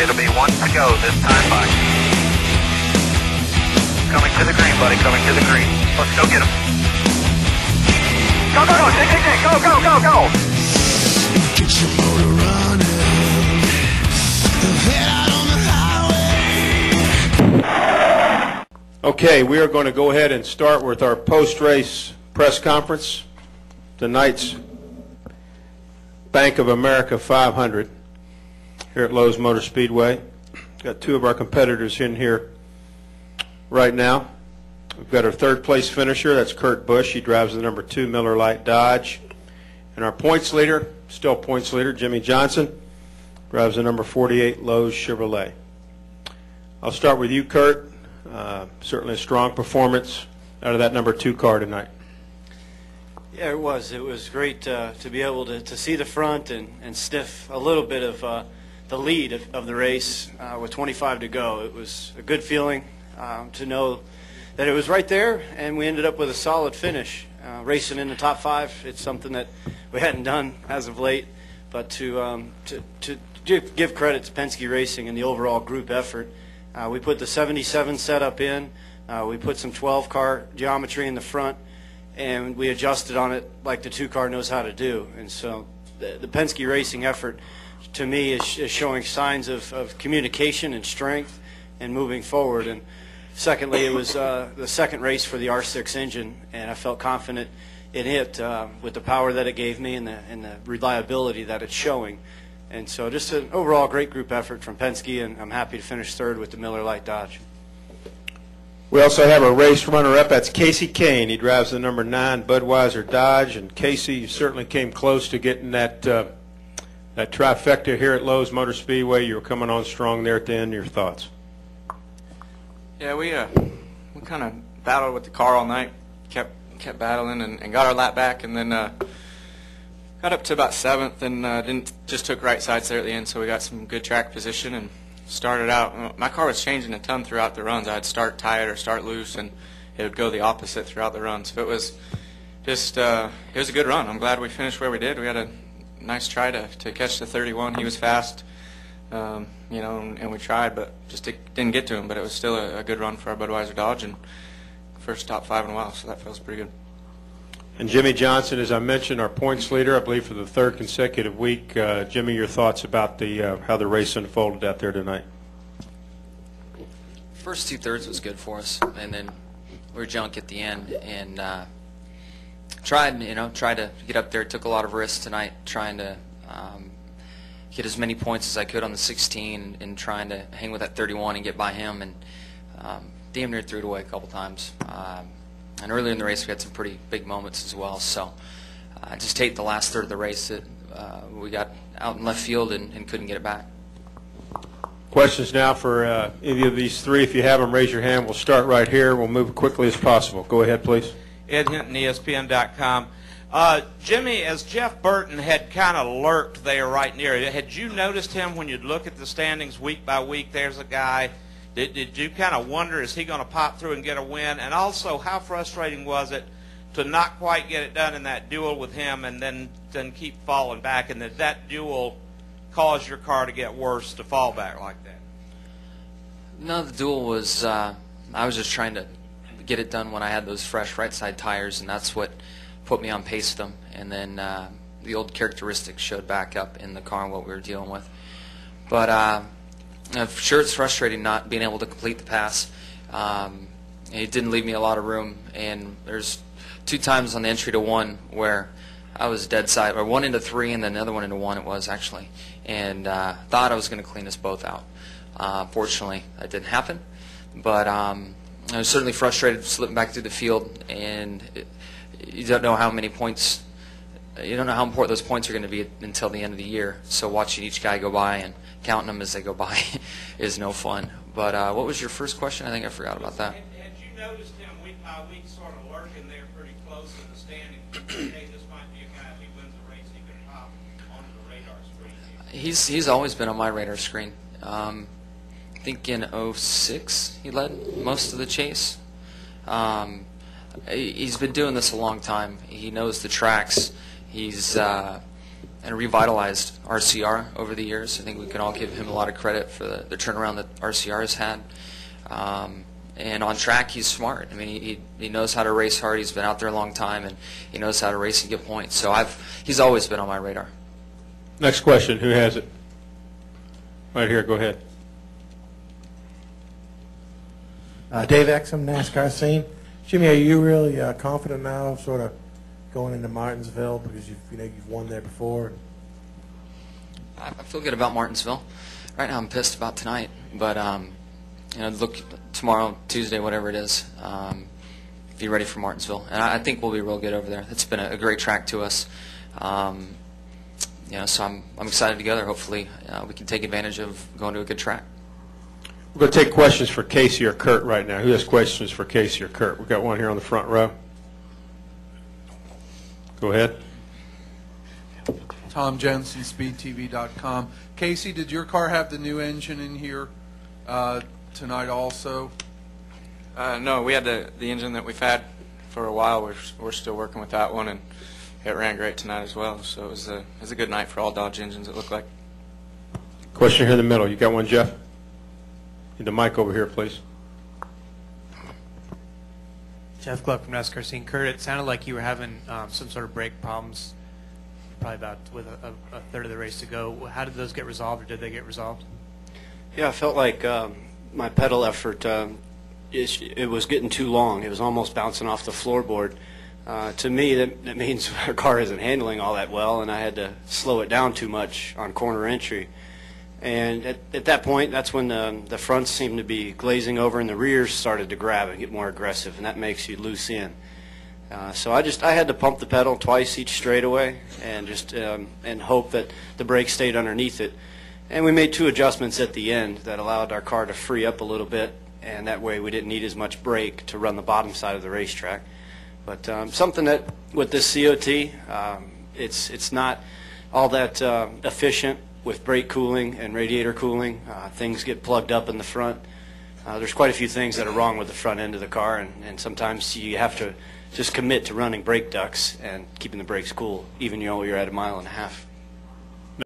It'll be one to go this time by. Coming to the green, buddy, coming to the green. Let's go get him. Go, go, go, go, go, go, go! Get your motor running. Head out on the highway. Okay, we are going to go ahead and start with our post-race press conference. Tonight's Bank of America 500 here at Lowe's Motor Speedway. Got two of our competitors in here right now. We've got our third place finisher, that's Kurt Busch. He drives the number 2 Miller Lite Dodge. And our points leader, still points leader, Jimmie Johnson, drives the number 48 Lowe's Chevrolet. I'll start with you, Kurt. Certainly a strong performance out of that number 2 car tonight. Yeah, it was. It was great to be able to see the front and sniff a little bit of the lead of the race with 25 to go. It was a good feeling to know that it was right there, and we ended up with a solid finish. Racing in the top 5, it's something that we hadn't done as of late, but to give credit to Penske Racing and the overall group effort. We put the 77 setup in. We put some 12-car geometry in the front, and we adjusted on it like the 2 car knows how to do. And so the Penske Racing effort, to me, is showing signs of communication and strength and moving forward. And secondly, it was the second race for the R6 engine, and I felt confident in it with the power that it gave me and the reliability that it's showing. And so just an overall great group effort from Penske, and I'm happy to finish third with the Miller Lite Dodge. We also have a race runner-up. That's Kasey Kahne. He drives the number 9 Budweiser Dodge. And Kasey, you certainly came close to getting that that trifecta here at Lowe's Motor Speedway. You were coming on strong there at the end. Your thoughts? Yeah, we kind of battled with the car all night. Kept battling and got our lap back, and then got up to about 7th and just took right sides there at the end. So we got some good track position and started out. My car was changing a ton throughout the runs. I'd start tight or start loose, and it would go the opposite throughout the runs. So it was just it was a good run. I'm glad we finished where we did. We had a nice try to catch the 31. He was fast, and we tried, but just didn't get to him. But it was still a good run for our Budweiser Dodge, and first top 5 in a while. So that feels pretty good. And Jimmie Johnson, as I mentioned, our points leader, I believe, for the 3rd consecutive week. Jimmie, your thoughts about how the race unfolded out there tonight? First 2/3 was good for us, and then we were junk at the end, and tried to get up there. Took a lot of risks tonight, trying to get as many points as I could on the 16, and trying to hang with that 31 and get by him, and damn near threw it away a couple times. And earlier in the race, we had some pretty big moments as well. So I just hate the last third of the race that we got out in left field and couldn't get it back. Questions now for any of these three. If you have them, raise your hand. We'll start right here. We'll move as quickly as possible. Go ahead, please. Ed Hinton, ESPN.com. Jimmie, as Jeff Burton had kind of lurked there right near you, had you noticed him when you'd look at the standings week by week? There's a guy. Did you kind of wonder, is he going to pop through and get a win? And also, how frustrating was it to not quite get it done in that duel with him and then keep falling back, and that duel caused your car to get worse, to fall back like that? No, the duel was, I was just trying to get it done when I had those fresh right side tires, and that's what put me on pace with them. And then the old characteristics showed back up in the car and what we were dealing with. But sure, it's frustrating not being able to complete the pass. It didn't leave me a lot of room, and there's 2 times on the entry to 1 where I was dead side, or 1 into 3 and then another 1 into 1 it was actually, and thought I was going to clean us both out. Fortunately, that didn't happen, but I was certainly frustrated slipping back through the field, and you don't know how many points, you don't know how important those points are going to be until the end of the year. So watching each guy go by and counting them as they go by is no fun. But what was your first question? I think I forgot about that. Had you noticed him week by week sort of lurking there pretty close in the standing? Hey, this might be a guy, if he wins the race, he could pop onto the radar screen. He's always been on my radar screen. I think in 06 he led most of the chase. He's been doing this a long time. He knows the tracks. He's and revitalized RCR over the years. I think we can all give him a lot of credit for the turnaround that RCR has had. And on track, he's smart. I mean, he knows how to race hard. He's been out there a long time, and he knows how to race and get points. So he's always been on my radar. Next question. Who has it? Right here. Go ahead. Dave Exum, NASCAR scene. Jimmie, are you really confident now, sort of going into Martinsville because you've won there before? I feel good about Martinsville. Right now, I'm pissed about tonight, but look tomorrow, Tuesday, whatever it is. Be ready for Martinsville, and I think we'll be real good over there. It's been a great track to us. So I'm excited to go there. Hopefully, we can take advantage of going to a good track. We're going to take questions for Kasey or Kurt right now. Who has questions for Kasey or Kurt? We've got one here on the front row. Go ahead. Tom Jensen, SpeedTV.com. Kasey, did your car have the new engine in here tonight also? No, we had the engine that we've had for a while. We're still working with that one, and it ran great tonight as well. So it was a good night for all Dodge engines, it looked like. Question here in the middle. You got one, Jeff? Need the mic over here, please. Jeff Gluck from NASCAR Scene. Kurt, it sounded like you were having some sort of brake problems, probably about with a third of the race to go. How did those get resolved, or did they get resolved? Yeah, I felt like my pedal effort, it was getting too long. It was almost bouncing off the floorboard. To me, that means our car isn't handling all that well, and I had to slow it down too much on corner entry. And at that point, that's when the fronts seemed to be glazing over and the rears started to grab and get more aggressive, and that makes you loose in. So I had to pump the pedal twice each straightaway and just and hope that the brake stayed underneath it. And we made 2 adjustments at the end that allowed our car to free up a little bit, and that way we didn't need as much brake to run the bottom side of the racetrack. But something that with this COT, it's not all that efficient with brake cooling and radiator cooling. Things get plugged up in the front. There's quite a few things that are wrong with the front end of the car, and sometimes you have to just commit to running brake ducts and keeping the brakes cool, even though you're at 1.5 miles.